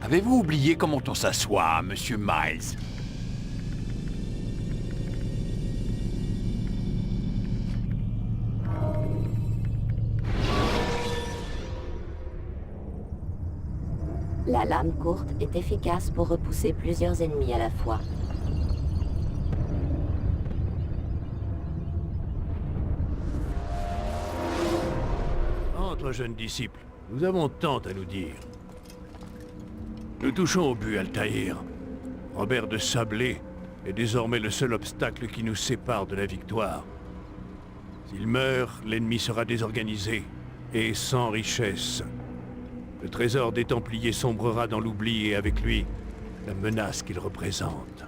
Avez-vous oublié comment on s'assoit, monsieur Miles? La lame courte est efficace pour repousser plusieurs ennemis à la fois. Entre, jeune disciple. Nous avons tant à nous dire. Nous touchons au but, Altaïr. Robert de Sablé est désormais le seul obstacle qui nous sépare de la victoire. S'il meurt, l'ennemi sera désorganisé et sans richesse. Le trésor des Templiers sombrera dans l'oubli et avec lui, la menace qu'il représente.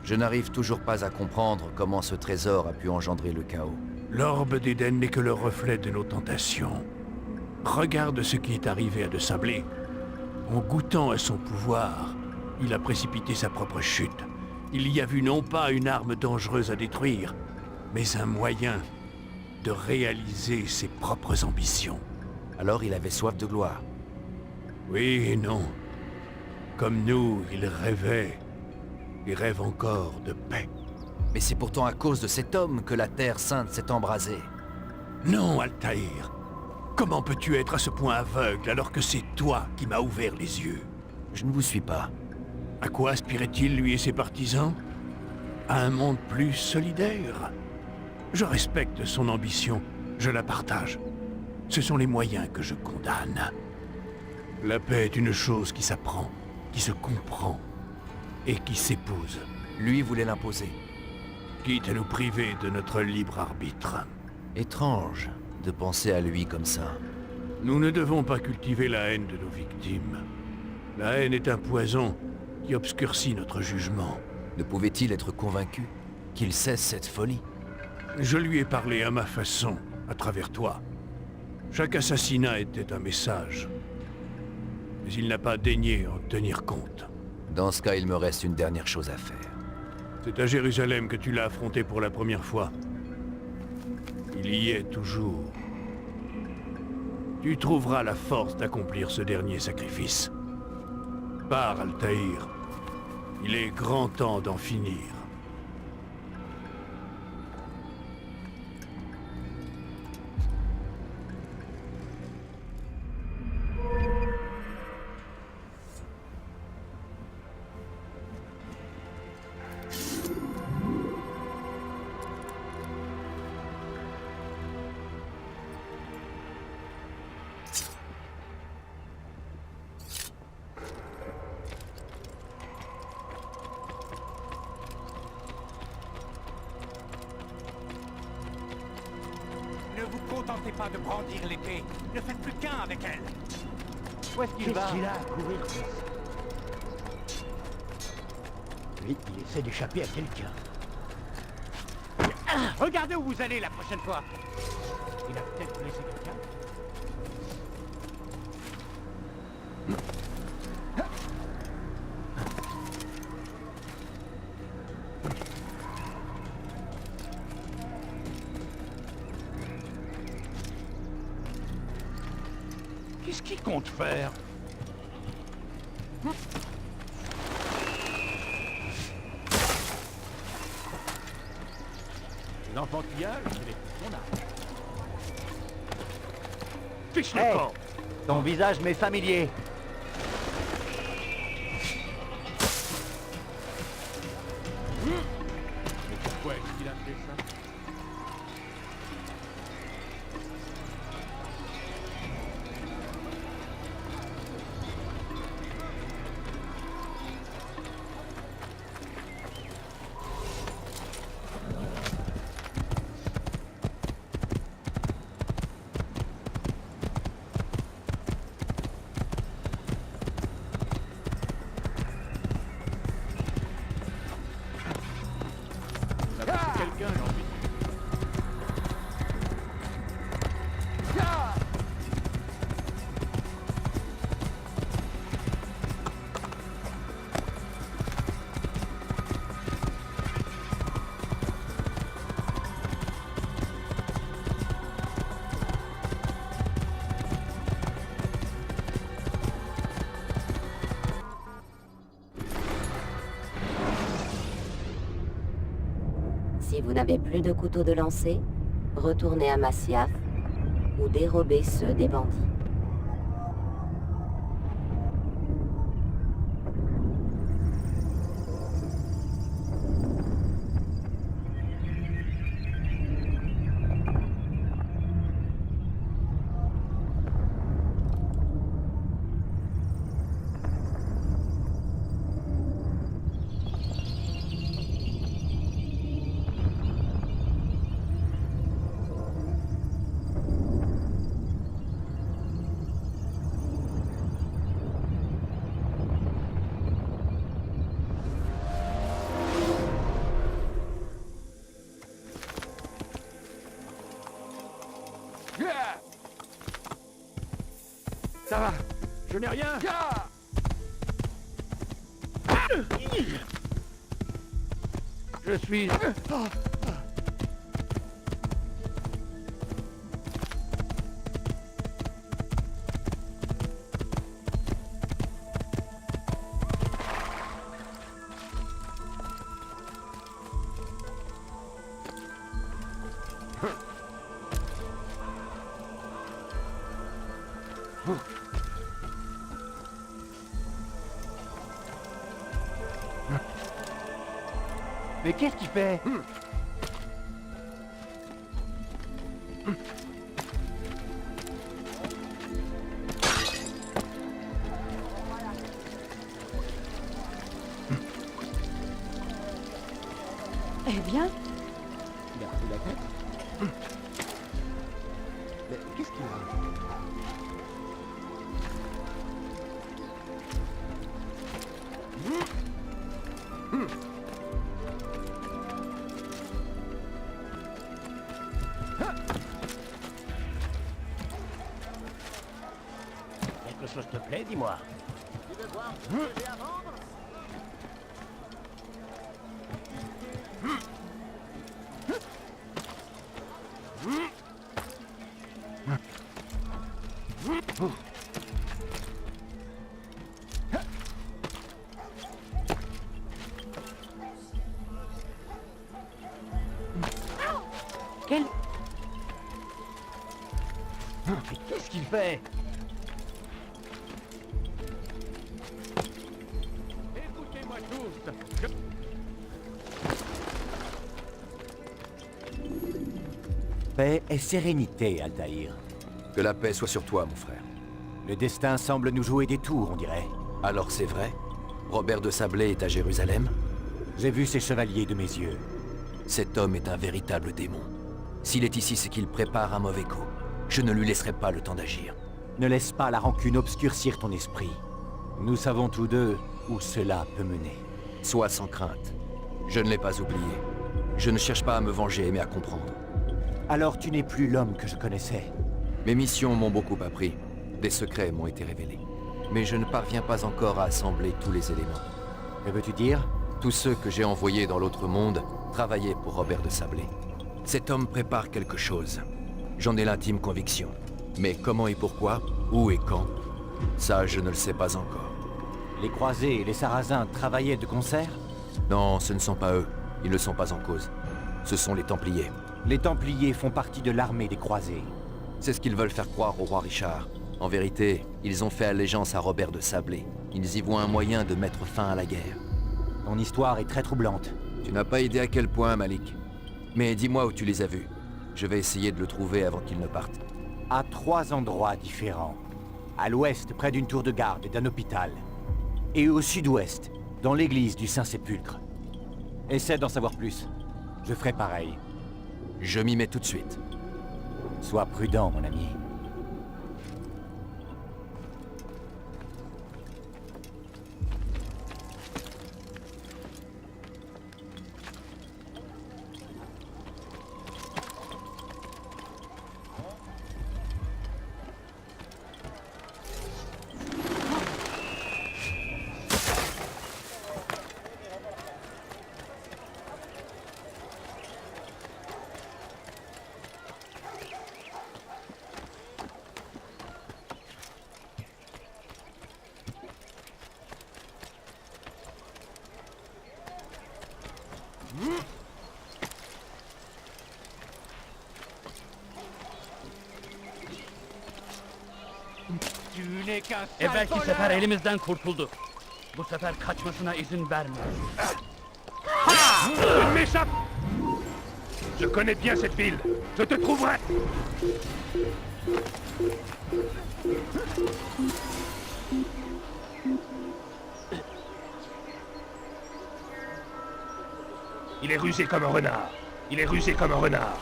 Je n'arrive toujours pas à comprendre comment ce trésor a pu engendrer le chaos. L'orbe d'Éden n'est que le reflet de nos tentations. Regarde ce qui est arrivé à De Sablé. En goûtant à son pouvoir, il a précipité sa propre chute. Il y a vu non pas une arme dangereuse à détruire, mais un moyen de réaliser ses propres ambitions. Alors il avait soif de gloire. Oui et non. Comme nous, il rêvait. Il rêve encore de paix. Mais c'est pourtant à cause de cet homme que la Terre Sainte s'est embrasée. Non, Altaïr. Comment peux-tu être à ce point aveugle alors que c'est toi qui m'as ouvert les yeux? Je ne vous suis pas. À quoi aspirait-il, lui et ses partisans? À un monde plus solidaire? Je respecte son ambition, je la partage. Ce sont les moyens que je condamne. La paix est une chose qui s'apprend, qui se comprend et qui s'épouse. Lui voulait l'imposer. Quitte à nous priver de notre libre arbitre. Étrange de penser à lui comme ça. Nous ne devons pas cultiver la haine de nos victimes. La haine est un poison qui obscurcit notre jugement. Ne pouvait-il être convaincu qu'il cesse cette folie? Je lui ai parlé à ma façon, à travers toi. Chaque assassinat était un message. Mais il n'a pas daigné en tenir compte. Dans ce cas, il me reste une dernière chose à faire. C'est à Jérusalem que tu l'as affronté pour la première fois. Il y est toujours. Tu trouveras la force d'accomplir ce dernier sacrifice. Pars, Altaïr. Il est grand temps d'en finir. Ne vous contentez pas de brandir l'épée. Ne faites plus qu'un avec elle. Où est-ce qu'il va? Qu'est-ce qu'il a à courir? Lui, il essaie d'échapper à quelqu'un. Regardez où vous allez la prochaine fois. Il a peut-être blessé quelqu'un. Qu'est-ce qu'il compte faire? L'enfantillage, il est tout son âge. Fiche le Hey, camp. ton visage m'est familier. Mais pourquoi est-ce qu'il a fait ça? On a pris quelqu'un, j'ai envie de dire. Si vous n'avez plus de couteau de lancer, retournez à Masyaf ou dérobez ceux des bandits. Ça va, je n'ai rien. Je suis... Mais qu'est-ce qu'il fait? Eh bien, Il a pris la tête. Mais qu'est-ce qu'il a? Quelque chose te plaît, dis-moi. Quel... Mais qu'est-ce qu'il fait? Écoutez-moi tous. Paix et sérénité, Altaïr. Que la paix soit sur toi, mon frère. Le destin semble nous jouer des tours, on dirait. Alors c'est vrai? Robert de Sablé est à Jérusalem? J'ai vu ces chevaliers de mes yeux. Cet homme est un véritable démon. S'il est ici, c'est qu'il prépare un mauvais coup. Je ne lui laisserai pas le temps d'agir. Ne laisse pas la rancune obscurcir ton esprit. Nous savons tous deux où cela peut mener. Sois sans crainte. Je ne l'ai pas oublié. Je ne cherche pas à me venger, mais à comprendre. Alors tu n'es plus l'homme que je connaissais. Mes missions m'ont beaucoup appris. Des secrets m'ont été révélés. Mais je ne parviens pas encore à assembler tous les éléments. Que veux-tu dire? Tous ceux que j'ai envoyés dans l'autre monde travaillaient pour Robert de Sablé. Cet homme prépare quelque chose. J'en ai l'intime conviction. Mais comment et pourquoi, où et quand, ça je ne le sais pas encore. Les croisés et les sarrasins travaillaient de concert? Non, ce ne sont pas eux. Ils ne sont pas en cause. Ce sont les Templiers. Les Templiers font partie de l'armée des croisés. C'est ce qu'ils veulent faire croire au roi Richard. En vérité, ils ont fait allégeance à Robert de Sablé. Ils y voient un moyen de mettre fin à la guerre. Ton histoire est très troublante. Tu n'as pas idée à quel point, Malik. Mais dis-moi où tu les as vus. Je vais essayer de le trouver avant qu'il ne parte. À 3 endroits différents. À l'ouest, près d'une tour de garde et d'un hôpital. Et au sud-ouest, dans l'église du Saint-Sépulcre. Essaie d'en savoir plus. Je ferai pareil. Je m'y mets tout de suite. Sois prudent, mon ami. Tu n'es qu'un E sale belki voleur. sefer elimizden kurtuldu. Bu sefer kaçmasına izin verme. Il m'échappe! Je connais bien cette ville. Je te trouverai! Il est rusé comme un renard. Il est rusé comme un renard.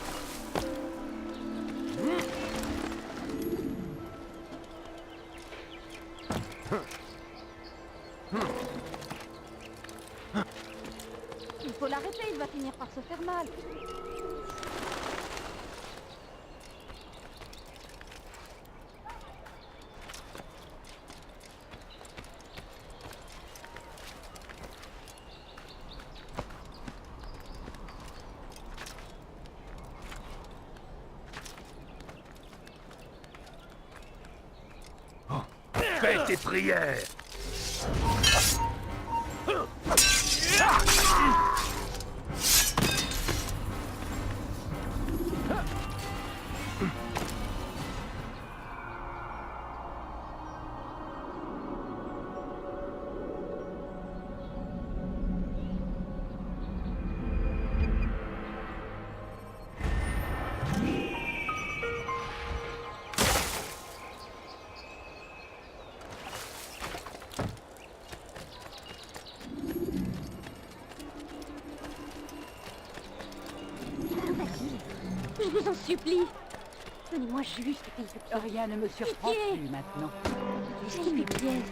Il faut l'arrêter, il va finir par se faire mal. Fais tes prières! Je vous en supplie. Donnez-moi juste quelques Rien ne me surprend Pitié. plus maintenant. quelques pièces.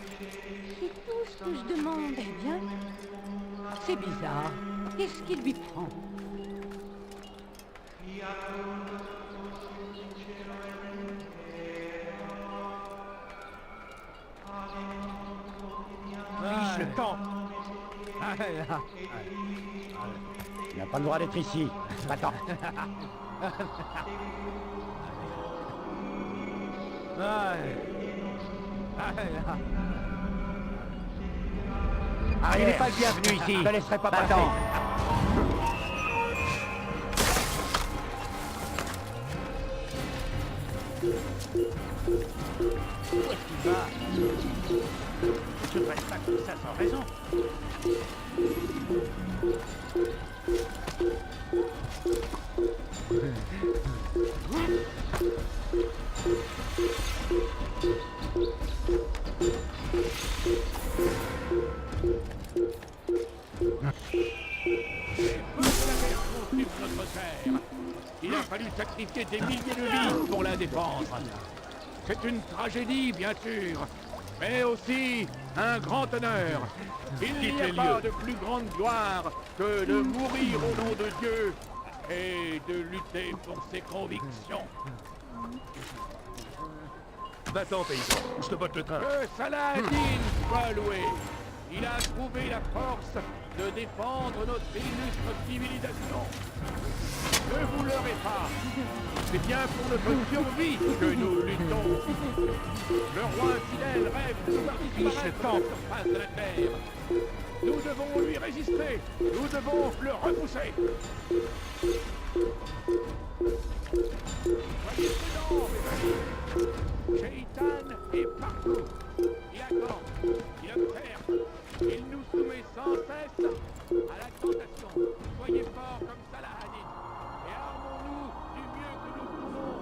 C'est tout ce que je demande. Eh bien, c'est bizarre. Qu'est-ce qui lui prend? Fiche le camp. Il n'a pas le droit d'être ici. Va-t'en. Il n'est pas le bienvenu ici. Je ne laisserai pas passer. Où est-ce qu'il va? Je ne reste pas comme ça sans raison. Notre terre. Il a fallu sacrifier des milliers de vies pour la défendre. C'est une tragédie, bien sûr, mais aussi un grand honneur. Il n'y a pas de plus grande gloire que de mourir au nom de Dieu et de lutter pour ses convictions. Va-t'en, paysan, je te botte le train. Que Saladin soit loué. Il a trouvé la force de défendre notre illustre civilisation. Ne vous leurrez pas. C'est bien pour notre survie que nous luttons. Le roi infidèle rêve de voir disparaître de la surface de la terre. Nous devons lui résister. Nous devons le repousser. Soyez prudents, mes amis. Shaitan est partout. Il attend. Il observe. Il nous soumet sans cesse à la tentation. Soyez forts comme Saladin et armons-nous du mieux que nous pouvons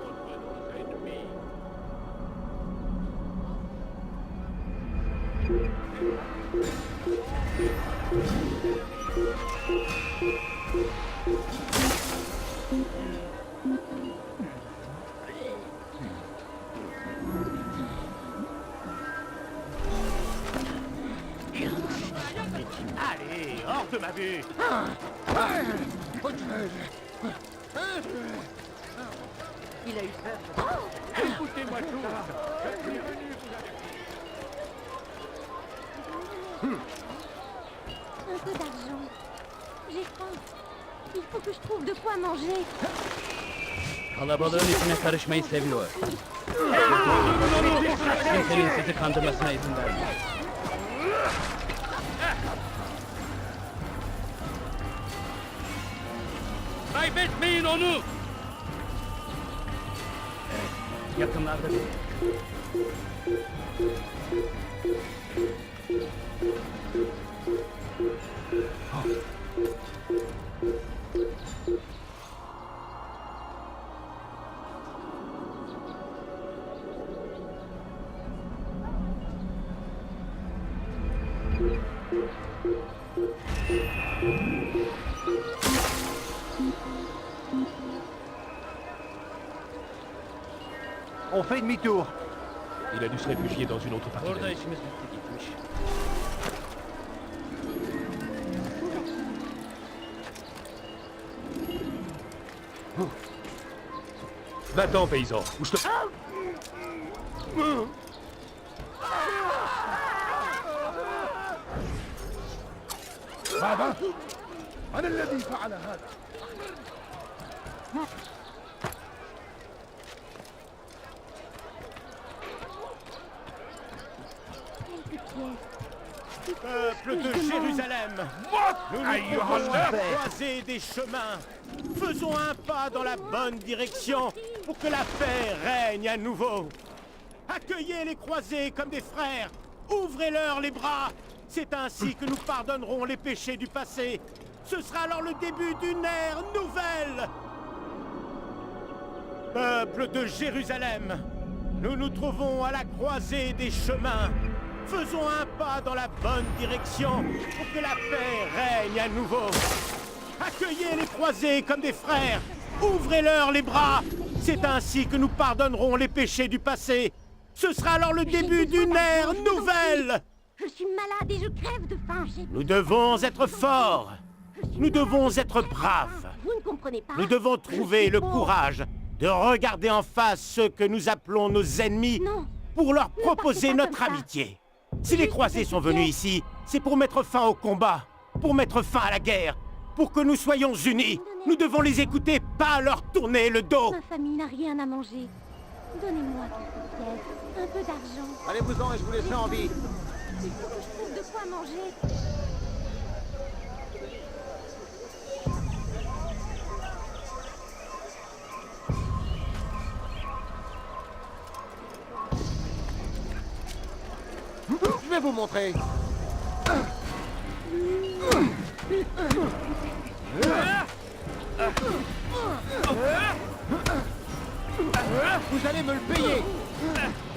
contre nos ennemis. Allez, hors de ma vue. Il a eu peur. Écoutez-moi tous. Je suis venu vous avertir. Un peu d'argent. J'ai faim. Il faut que je trouve de quoi manger. Kalabalığın içine karışmayı seviyor. Kimsenin sizi kandırmasına izin verme. Kaybetmeyin onu! Evet, yakınlarda değil. On fait demi-tour. Il a dû se réfugier dans une autre partie. de la Orada ville. işimiz bitti gitmiş. Va-t'en, paysan, ou je te... بابا أنا الذي فعل هذا Quelques pièces. Peuple de Jérusalem, nous nous trouvons à la croisée des chemins. Faisons un pas dans la bonne direction pour que la paix règne à nouveau. Accueillez les croisés comme des frères. Ouvrez-leur les bras. C'est ainsi que nous pardonnerons les péchés du passé. Ce sera alors le début d'une ère nouvelle. Peuple de Jérusalem, nous nous trouvons à la croisée des chemins. Faisons un pas dans la bonne direction pour que la paix règne à nouveau. Accueillez les croisés comme des frères. Ouvrez-leur les bras. C'est ainsi que nous pardonnerons les péchés du passé. Ce sera alors le début d'une ère nouvelle. Je suis malade et je crève de faim. Nous devons être forts. Nous devons être braves. Vous ne comprenez pas. Nous devons trouver le courage de regarder en face ceux que nous appelons nos ennemis Non. pour leur Ne proposer partez pas notre comme ça. amitié. Si les croisés sont venus ici, c'est pour mettre fin au combat, pour mettre fin à la guerre, pour que nous soyons unis. Nous devons les écouter, pas leur tourner le dos. Ma famille n'a rien à manger. Donnez-moi quelques pièces, un peu d'argent. Allez-vous-en et je vous laisserai en vie. Il faut que je trouve de quoi manger. Je vais vous montrer. Vous allez me le payer.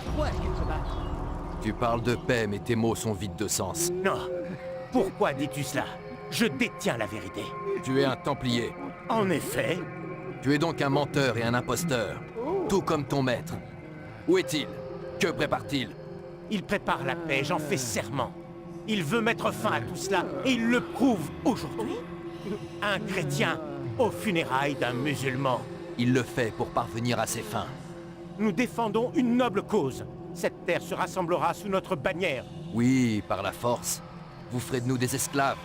Pourquoi est-ce qu'ils se battent? Tu parles de paix, mais tes mots sont vides de sens. Non. Pourquoi dis-tu cela? Je détiens la vérité. Tu es un Templier. En effet, Tu es donc un menteur et un imposteur. Tout comme ton maître. Où est-il? Que prépare-t-il? il prépare la paix, j'en fais serment. Il veut mettre fin à tout cela et il le prouve aujourd'hui. Un chrétien aux funérailles d'un musulman. Il le fait pour parvenir à ses fins. Nous défendons une noble cause. Cette terre se rassemblera sous notre bannière. Oui, par la force. Vous ferez de nous des esclaves.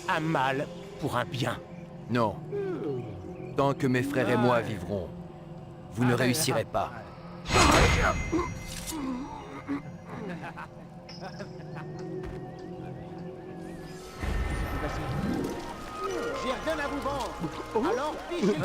Un mal pour un bien. Non. Tant que mes frères et moi vivrons, vous ne réussirez pas. J'ai rien à vous vendre. Alors, fichez.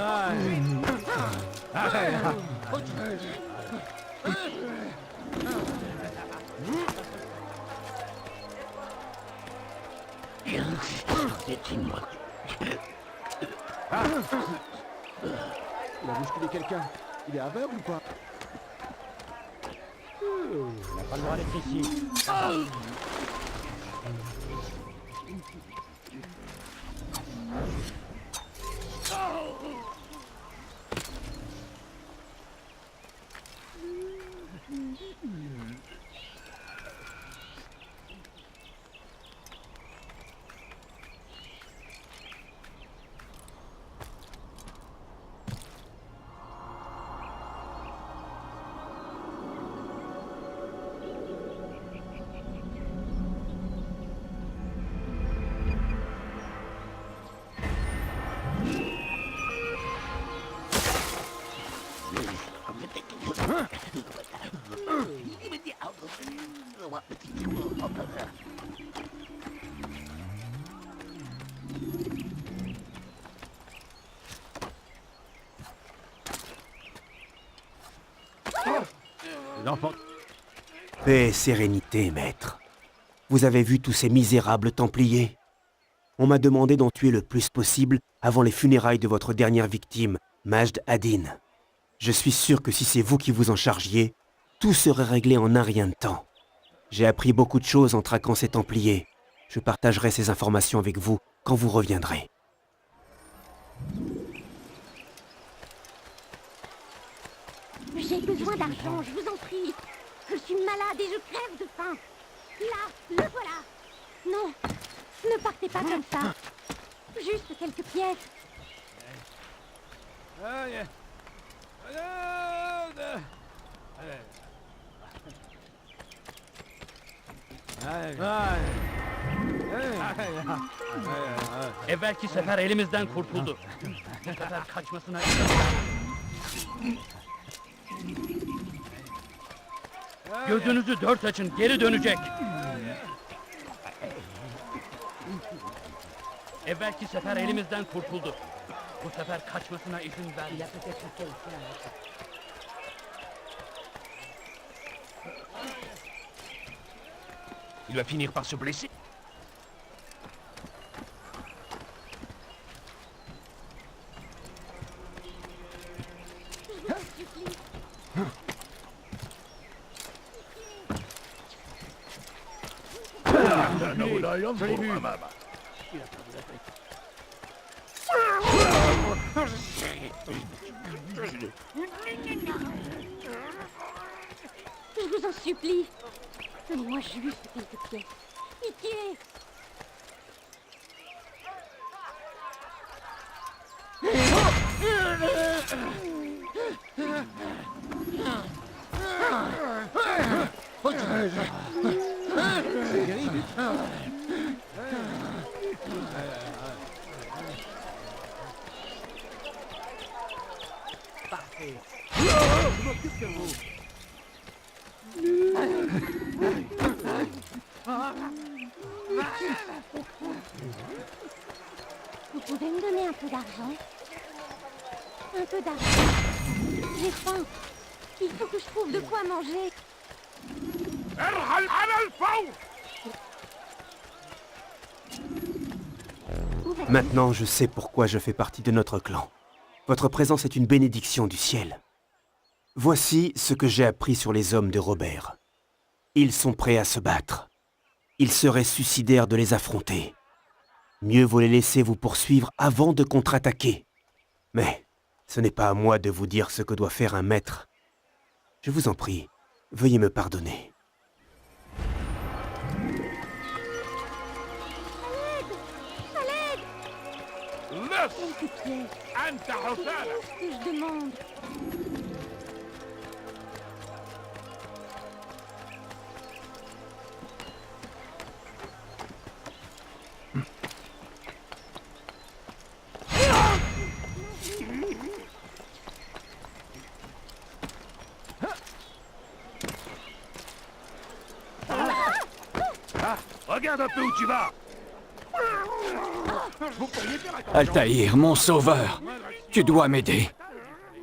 Il a bousculé quelqu'un. Il est aveugle ou quoi? Il n'a pas le droit d'être ici. Les enfants... Paix et sérénité, maître. Vous avez vu tous ces misérables Templiers? On m'a demandé d'en tuer le plus possible avant les funérailles de votre dernière victime, Majd ad-Din. Je suis sûr que si c'est vous qui vous en chargiez, tout serait réglé en un rien de temps. J'ai appris beaucoup de choses en traquant ces Templiers. Je partagerai ces informations avec vous quand vous reviendrez. J'ai besoin d'argent, je vous en prie. Je suis malade et je crève de faim. Là, le voilà. Non, ne partez pas comme ça. Juste quelques pièces. Evvelki sefer elimizden kurtuldu. Bu sefer kaçmasına izin vermeyin. Gözünüzü dört açın, geri dönecek. Evvelki sefer elimizden kurtuldu. Bu sefer kaçmasına izin vermeyin. Il va finir par se blesser. Je l'ai vu. Je vous en supplie. Donnez-moi juste quelques pièces. Pitié. Parfait. Je m'occupe de vous. Vous pouvez me donner un peu d'argent? Un peu d'argent. J'ai faim. Il faut que je trouve de quoi manger. Maintenant, je sais pourquoi je fais partie de notre clan. Votre présence est une bénédiction du ciel. Voici ce que j'ai appris sur les hommes de Robert. Ils sont prêts à se battre. Il serait suicidaire de les affronter. Mieux vaut les laisser vous poursuivre avant de contre-attaquer. Mais ce n'est pas à moi de vous dire ce que doit faire un maître. Je vous en prie, veuillez me pardonner. Quelques pièces. C'est juste ce que je demande. Regarde un peu où tu vas. Altaïr, mon sauveur, tu dois m'aider.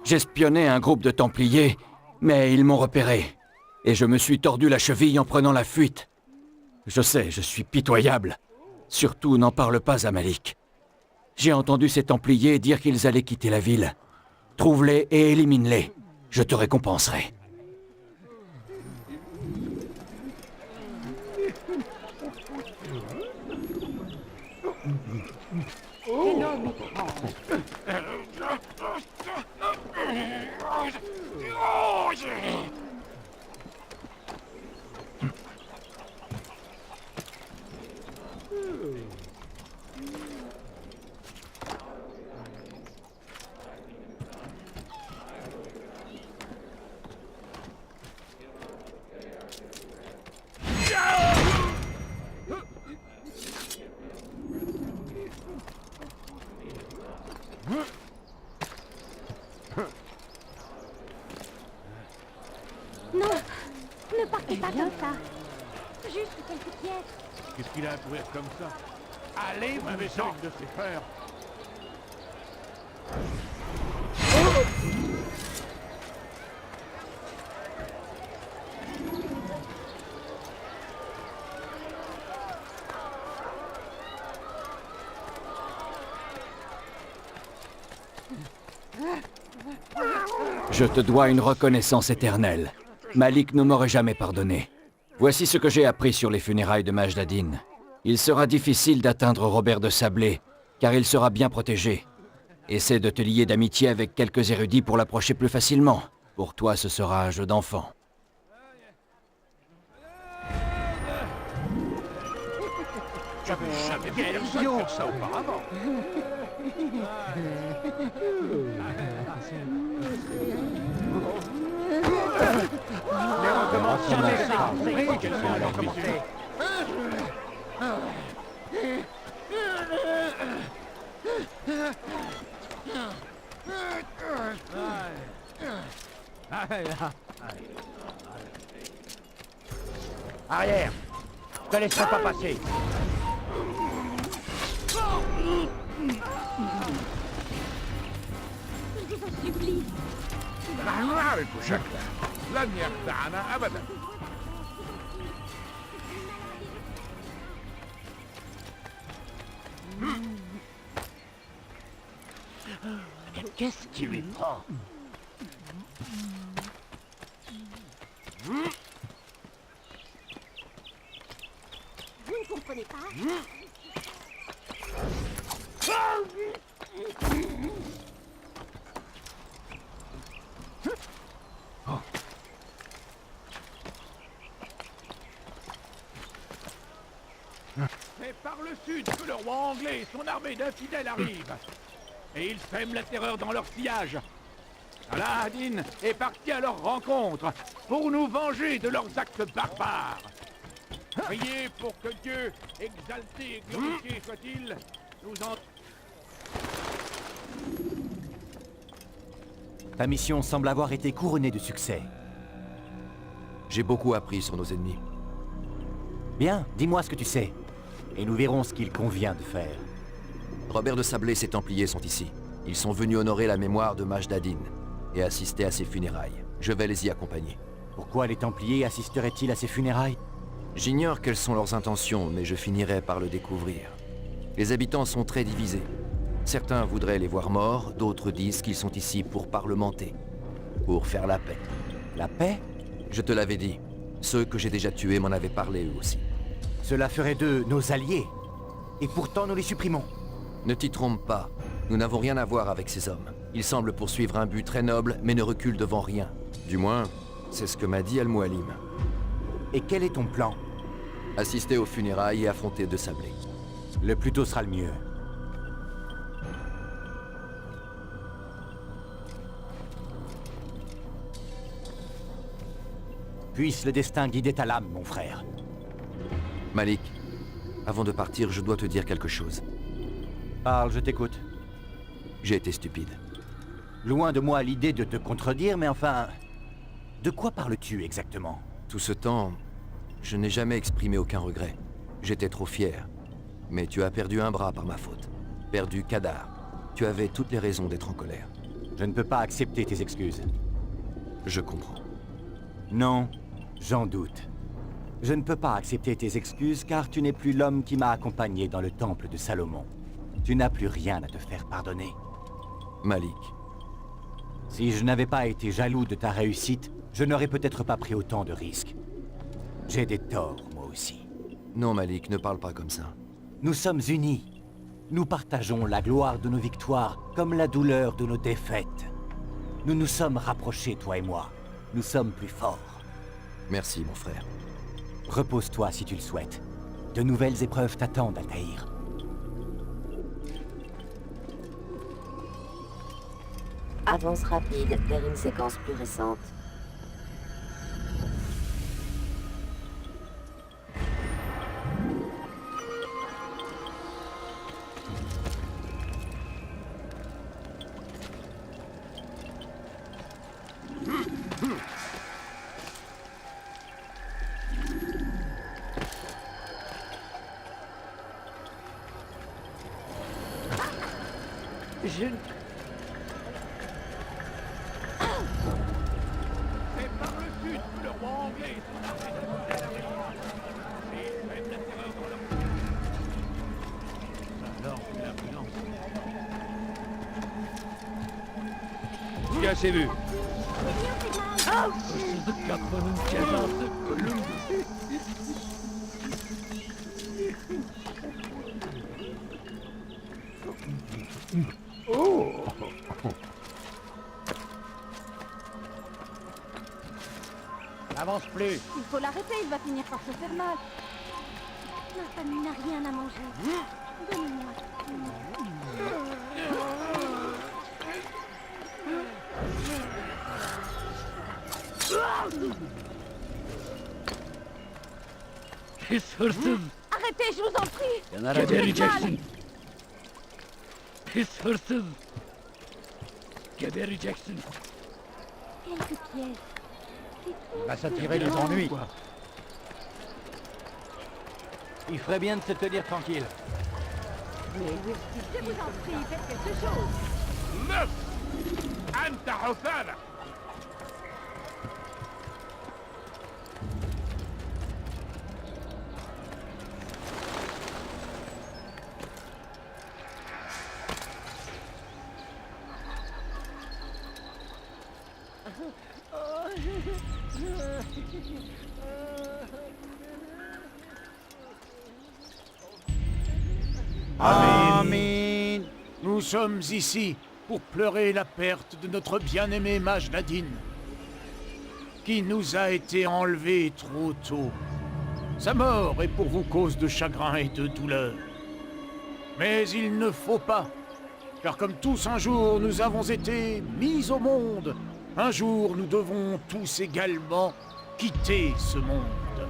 J'espionnais un groupe de Templiers, mais ils m'ont repéré. Et je me suis tordu la cheville en prenant la fuite. Je sais, je suis pitoyable. Surtout, n'en parle pas à Malik. J'ai entendu ces Templiers dire qu'ils allaient quitter la ville. Trouve-les et élimine-les. Je te récompenserai. Quel homme étrange. Non, ne partez pas comme ça. Juste quelques pièces. Qu'est-ce qu'il a à courir comme ça? Allez, vous méchant de ses peurs. Je te dois une reconnaissance éternelle. Malik ne m'aurait jamais pardonné. Voici ce que j'ai appris sur les funérailles de Majdadin. Il sera difficile d'atteindre Robert de Sablé, car il sera bien protégé. Essaie de te lier d'amitié avec quelques érudits pour l'approcher plus facilement. Pour toi, ce sera un jeu d'enfant. J'avais jamais vu personne faire ça auparavant. Les recommandations des quels sont leurs commentaires. Arrière. Ne te laisserai pas passer. Je vous en supplie. نحن نعرف شكله لن يخدعنا أبدا. Qu'est-ce qui lui prend? Vous ne comprenez pas? C'est par le sud que le roi anglais et son armée d'infidèles arrivent. Et ils sèment la terreur dans leur sillage. Saladin est parti à leur rencontre pour nous venger de leurs actes barbares. Priez pour que Dieu, exalté et glorifié soit-il, nous en... Ta mission semble avoir été couronnée de succès. J'ai beaucoup appris sur nos ennemis. Bien, dis-moi ce que tu sais. Et nous verrons ce qu'il convient de faire. Robert de Sablé et ses Templiers sont ici. Ils sont venus honorer la mémoire de Majdadin et assister à ses funérailles. Je vais les y accompagner. Pourquoi les Templiers assisteraient-ils à ses funérailles? J'ignore quelles sont leurs intentions, mais je finirai par le découvrir. Les habitants sont très divisés. Certains voudraient les voir morts, d'autres disent qu'ils sont ici pour parlementer, pour faire la paix. La paix? Je te l'avais dit. Ceux que j'ai déjà tués m'en avaient parlé eux aussi. Cela ferait d'eux nos alliés. Et pourtant nous les supprimons. Ne t'y trompe pas. Nous n'avons rien à voir avec ces hommes. Ils semblent poursuivre un but très noble, mais ne reculent devant rien. Du moins, c'est ce que m'a dit Al-Mualim. Et quel est ton plan? Assister aux funérailles et affronter de Sablé. Le plus tôt sera le mieux. Puisse le destin guider ta lame, mon frère. Malik, avant de partir, je dois te dire quelque chose. Parle, je t'écoute. J'ai été stupide. Loin de moi l'idée de te contredire, mais enfin... De quoi parles-tu exactement? Tout ce temps, je n'ai jamais exprimé aucun regret. J'étais trop fier. Mais tu as perdu un bras par ma faute. Perdu Kadar. Tu avais toutes les raisons d'être en colère. Je ne peux pas accepter tes excuses. Je comprends. Non, j'en doute. Je ne peux pas accepter tes excuses car tu n'es plus l'homme qui m'a accompagné dans le temple de Salomon. Tu n'as plus rien à te faire pardonner. Malik. Si je n'avais pas été jaloux de ta réussite, je n'aurais peut-être pas pris autant de risques. J'ai des torts, moi aussi. Non, Malik, ne parle pas comme ça. Nous sommes unis. Nous partageons la gloire de nos victoires comme la douleur de nos défaites. Nous nous sommes rapprochés, toi et moi. Nous sommes plus forts. Merci, mon frère. Repose-toi si tu le souhaites. De nouvelles épreuves t'attendent, Altaïr. Avance rapide vers une séquence plus récente. Je... C'est par le sud que le roi anglais et son armée d'infidèles arrivent. Et ils sèment la terreur dans leur sillage. Alors, c'est la prudence. Qui a assez vu? Hırsızlık yapmanın cezası ölümdür. N'avance plus. Il faut l'arrêter, il va finir par se faire mal. Ma famille n'a rien à manger. Donnez-moi. Pis hırsız. Arrêtez, je vous en prie. Gebereceksin. Pis hırsız. Gebereceksin. Quelques pièces. Il va s'attirer les ennuis. Il ferait bien de se tenir tranquille. Je vous en prie, faites quelque chose. لف أنت حثالة. Amen. Nous sommes ici pour pleurer la perte de notre bien-aimé mage Nadine, qui nous a été enlevé trop tôt. Sa mort est pour vous cause de chagrin et de douleur. Mais il ne faut pas, car comme tous un jour nous avons été mis au monde, un jour nous devons tous également quitter ce monde.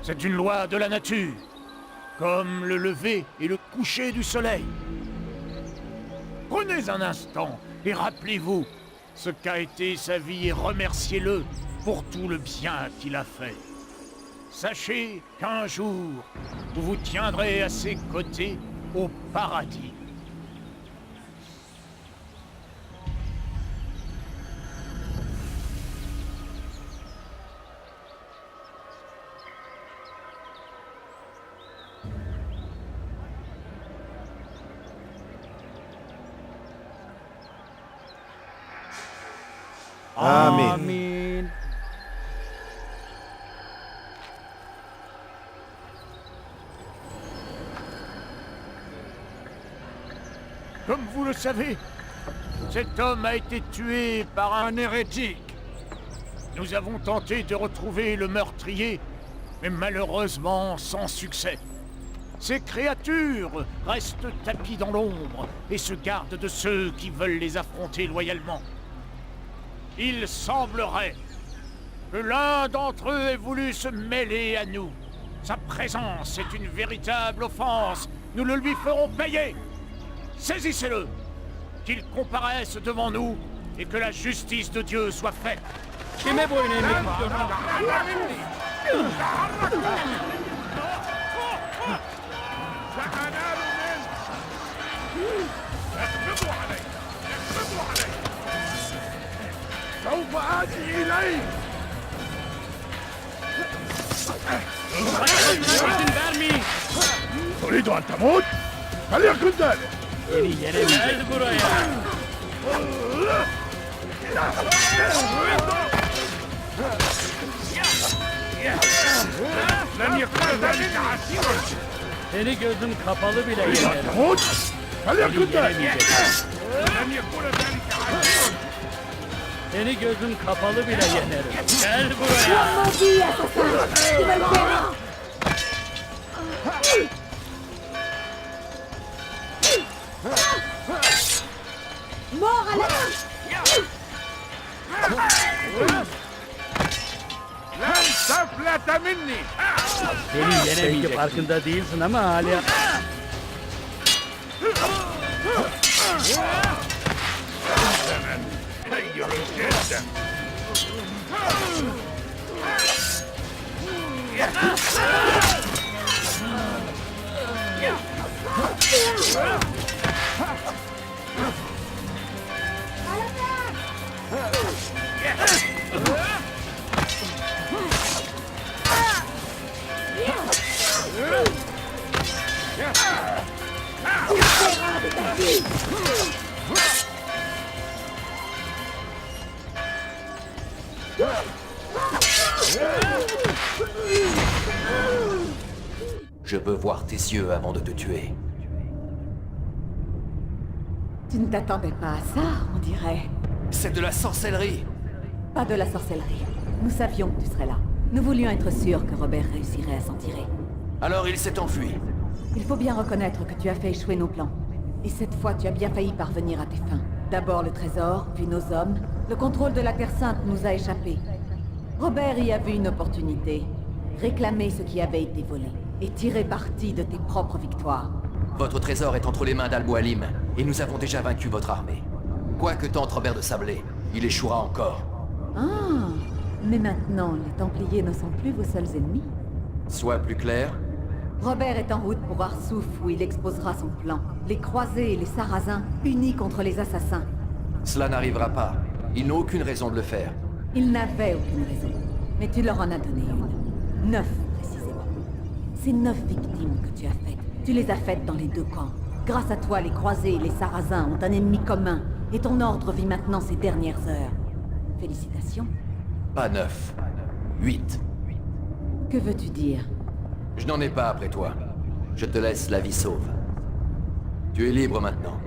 C'est une loi de la nature, comme le lever et le coucher du soleil. Prenez un instant et rappelez-vous ce qu'a été sa vie et remerciez-le pour tout le bien qu'il a fait. Sachez qu'un jour, vous vous tiendrez à ses côtés au paradis. Amen. Comme vous le savez, cet homme a été tué par un hérétique. Nous avons tenté de retrouver le meurtrier, mais malheureusement sans succès. Ces créatures restent tapies dans l'ombre et se gardent de ceux qui veulent les affronter loyalement. Il semblerait que l'un d'entre eux ait voulu se mêler à nous. Sa présence est une véritable offense. Nous le lui ferons payer. Saisissez-le, qu'il comparaisse devant nous et que la justice de Dieu soit faite. Kime boyun eğmek istiyorsun? سوف آتي إليك. İzin vermeyin. تريد أن تموت؟ فليكن ذلك. Gel buraya. لن يكون ذلك عسيرا. Seni gözüm kapalı bile تريد أن yenerim. تموت؟ فليكن Seni ذلك. yenemeyeceksin. لن يكون ذلك عسيرا. Seni gözüm kapalı bile yenerim. Gel buraya. Maudit assassin! Tu vas le faire! Mort à la لن تفلت مني. Seni yenemeyeceksin. Farkında değilsin ama hala... هيا جدا. Je veux voir tes yeux avant de te tuer. Tu ne t'attendais pas à ça, on dirait. C'est de la sorcellerie! Pas de la sorcellerie. Nous savions que tu serais là. Nous voulions être sûrs que Robert réussirait à s'en tirer. Alors il s'est enfui. Il faut bien reconnaître que tu as fait échouer nos plans. Et cette fois, tu as bien failli parvenir à tes fins. D'abord le trésor, puis nos hommes. Le contrôle de la Terre Sainte nous a échappé. Robert y a vu une opportunité. Réclamer ce qui avait été volé. Et tirer parti de tes propres victoires. Votre trésor est entre les mains d'Al-Mualim, et nous avons déjà vaincu votre armée. Quoi que tente Robert de Sablé, il échouera encore. Ah, mais maintenant, les Templiers ne sont plus vos seuls ennemis. Sois plus clair. Robert est en route pour Arsouf, où il exposera son plan. Les croisés et les sarrasins, unis contre les assassins. Cela n'arrivera pas. Ils n'ont aucune raison de le faire. Ils n'avaient aucune raison. Mais tu leur en as donné une. 9, précisément. Ces 9 victimes que tu as faites, tu les as faites dans les deux camps. Grâce à toi, les croisés et les sarrasins ont un ennemi commun, et ton ordre vit maintenant ses dernières heures. Félicitations. Pas 9. 8. Que veux-tu dire? Je n'en ai pas après toi. Je te laisse la vie sauve. Tu es libre maintenant,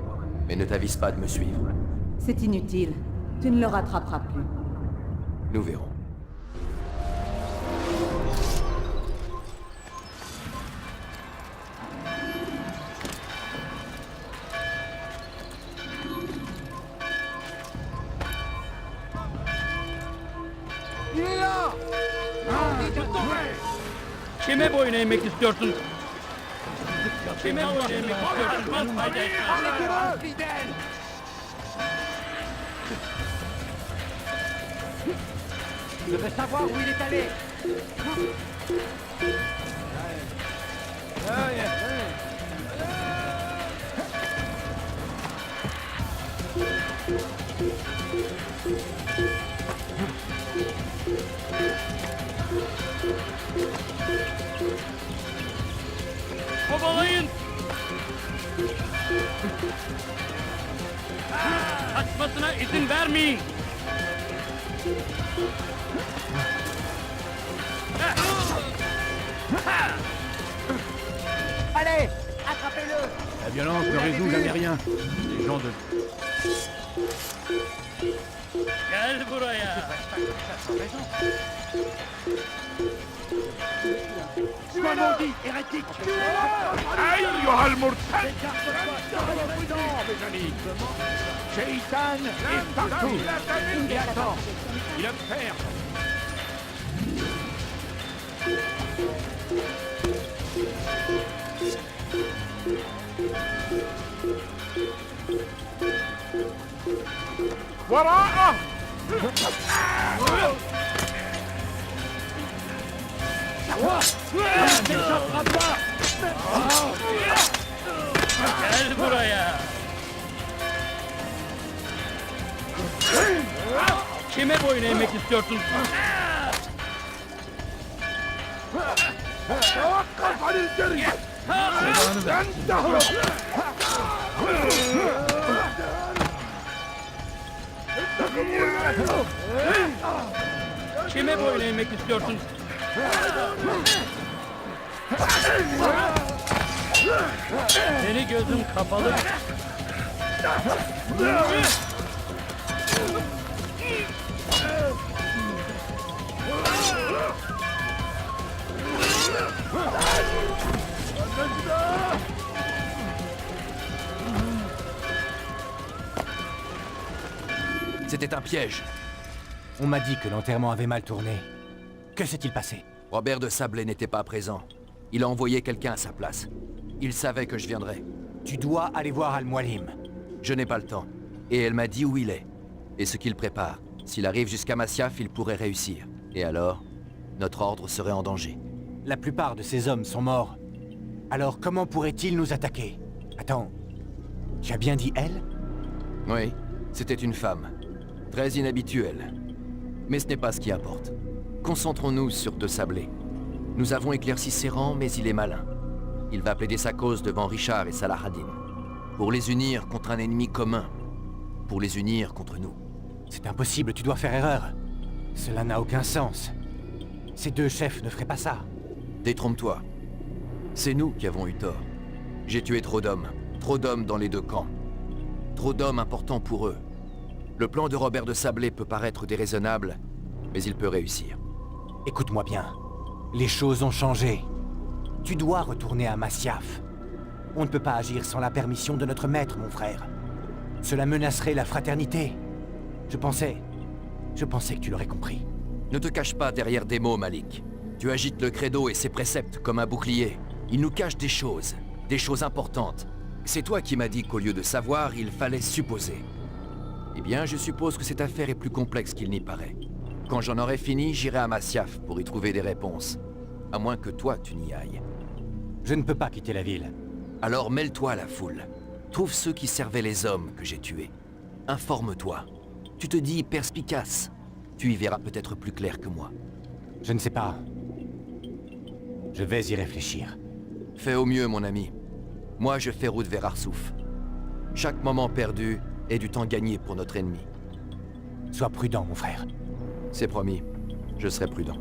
mais ne t'avise pas de me suivre. C'est inutile. Tu ne le rattraperas plus. Nous verrons. Il est là! Kime boyun eğmek istiyorsun? Kime boyun eğmek istiyorsun? Arrêtez-le, fidèle! Je veux savoir où il est allé. Kovalayın! Kaçmasına izin vermeyin! Allez, attrapez-le. La violence ne résout jamais rien. Les gens de... Gel buraya! Tu m'as maudit, hérétique! Aïe, Yohal Murtad! Mes amis! Shaitan est partout! Et attends! Il observe! وراءه! Gel buraya! Kime boyun eğmek istiyorsun? توقف عن الجري! انتهوا! Kime boyun eğmek istiyorsun? Seni gözüm kapalı. C'était un piège. On m'a dit que l'enterrement avait mal tourné. Que s'est-il passé? Robert de Sablé n'était pas présent. Il a envoyé quelqu'un à sa place. Il savait que je viendrais. Tu dois aller voir Al-Mualim. Je n'ai pas le temps. Et elle m'a dit où il est. Et ce qu'il prépare. S'il arrive jusqu'à Masyaf, il pourrait réussir. Et alors, notre ordre serait en danger. La plupart de ces hommes sont morts. Alors comment pourraient-ils nous attaquer? Attends, tu as bien dit elle? Oui, c'était une femme. Très inhabituelle. Mais ce n'est pas ce qui importe. Concentrons-nous sur De Sablé. Nous avons éclairci ses rangs, mais il est malin. Il va plaider sa cause devant Richard et Salah-ad-Din. Pour les unir contre un ennemi commun. Pour les unir contre nous. C'est impossible, tu dois faire erreur. Cela n'a aucun sens. Ces deux chefs ne feraient pas ça. Détrompe-toi. C'est nous qui avons eu tort. J'ai tué trop d'hommes dans les deux camps. Trop d'hommes importants pour eux. Le plan de Robert de Sablé peut paraître déraisonnable, mais il peut réussir. Écoute-moi bien. Les choses ont changé. Tu dois retourner à Masyaf. On ne peut pas agir sans la permission de notre maître, mon frère. Cela menacerait la fraternité. Je pensais que tu l'aurais compris. Ne te cache pas derrière des mots, Malik. Tu agites le credo et ses préceptes comme un bouclier. Il nous cache des choses importantes. C'est toi qui m'as dit qu'au lieu de savoir, il fallait supposer. Eh bien, je suppose que cette affaire est plus complexe qu'il n'y paraît. Quand j'en aurai fini, j'irai à Masyaf pour y trouver des réponses. À moins que toi, tu n'y ailles. Je ne peux pas quitter la ville. Alors mêle-toi à la foule. Trouve ceux qui servaient les hommes que j'ai tués. Informe-toi. Tu te dis perspicace. Tu y verras peut-être plus clair que moi. Je ne sais pas. Je vais y réfléchir. Fais au mieux, mon ami. Moi, je fais route vers Arsouf. Chaque moment perdu est du temps gagné pour notre ennemi. Sois prudent, mon frère. C'est promis. Je serai prudent.